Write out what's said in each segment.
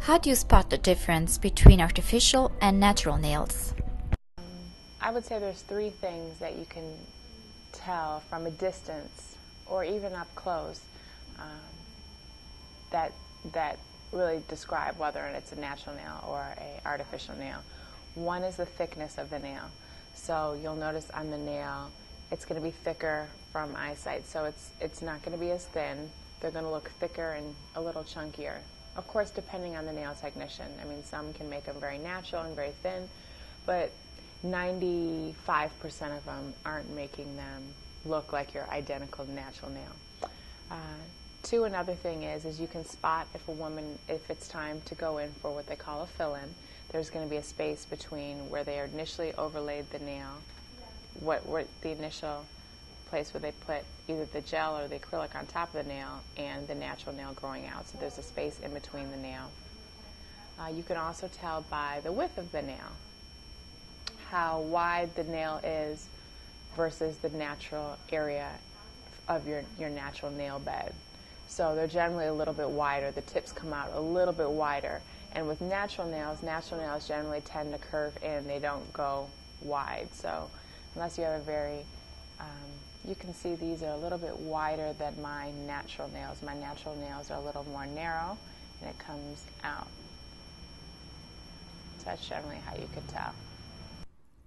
How do you spot the difference between artificial and natural nails? I would say there's three things that you can tell from a distance or even up close that really describe whether it's a natural nail or an artificial nail. One is the thickness of the nail. So you'll notice on the nail it's going to be thicker from eyesight, so it's not going to be as thin. They're going to look thicker and a little chunkier. Of course, depending on the nail technician. I mean, some can make them very natural and very thin, but 95% of them aren't making them look like your identical natural nail. Two, another thing is you can spot if it's time to go in for what they call a fill-in. There's going to be a space between where they initially overlaid the nail, what the initial place where they put either the gel or the acrylic on top of the nail, and the natural nail growing out. So there's a space in between the nail. You can also tell by the width of the nail how wide the nail is versus the natural area of your natural nail bed. So they're generally a little bit wider. The tips come out a little bit wider. And with natural nails generally tend to curve in. They don't go wide. So unless you have a very, you can see these are a little bit wider than my natural nails. My natural nails are a little more narrow, and it comes out. So that's generally how you could tell.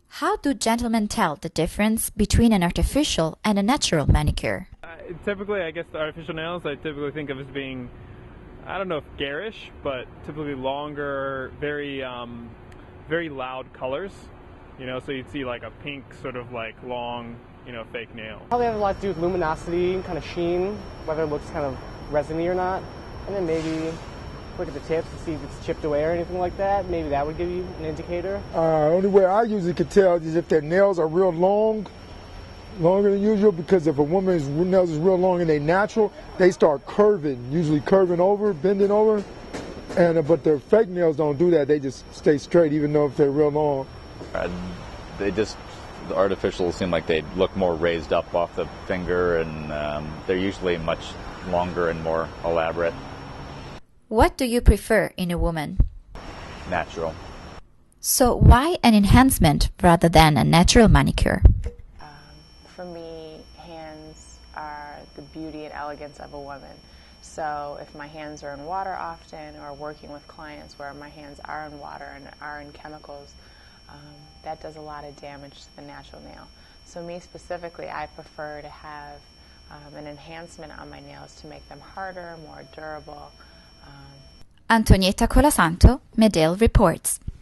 How do gentlemen tell the difference between an artificial and a natural manicure? Typically, I guess the artificial nails I typically think of as being, I don't know if garish, but typically longer, very loud colors. You know, so you'd see like a pink sort of like long, fake nail. Probably have a lot to do with luminosity and kind of sheen, whether it looks kind of resiny or not. And then maybe look at the tips to see if it's chipped away or anything like that. Maybe that would give you an indicator. Only way I usually can tell is if their nails are real long, longer than usual, because if a woman's nails is real long and they natural, they start curving, usually curving over, bending over. And but their fake nails don't do that. They just stay straight even though if they're real long. The artificials seem like they look more raised up off the finger, and they're usually much longer and more elaborate. What do you prefer in a woman? Natural. So why an enhancement rather than a natural manicure? For me, hands are the beauty and elegance of a woman. So if my hands are in water often, or working with clients where my hands are in water and are in chemicals, that does a lot of damage to the natural nail. So me specifically, I prefer to have an enhancement on my nails to make them harder, more durable. Antonietta Colasanto, Medill reports.